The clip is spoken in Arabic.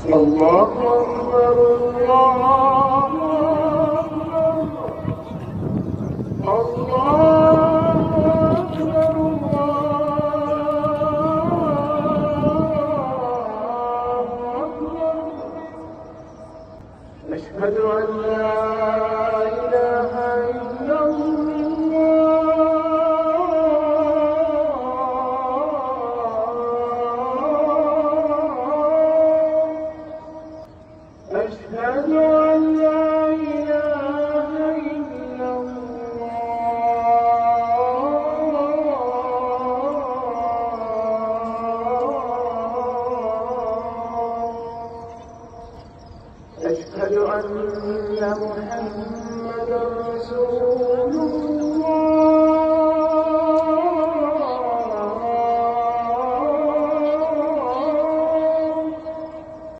الله أكبر الله أكبر الله أكبر. أشهد أن لا إله إلا أشهد أن لا إله إلا الله. أشهد أن محمدا رسول الله.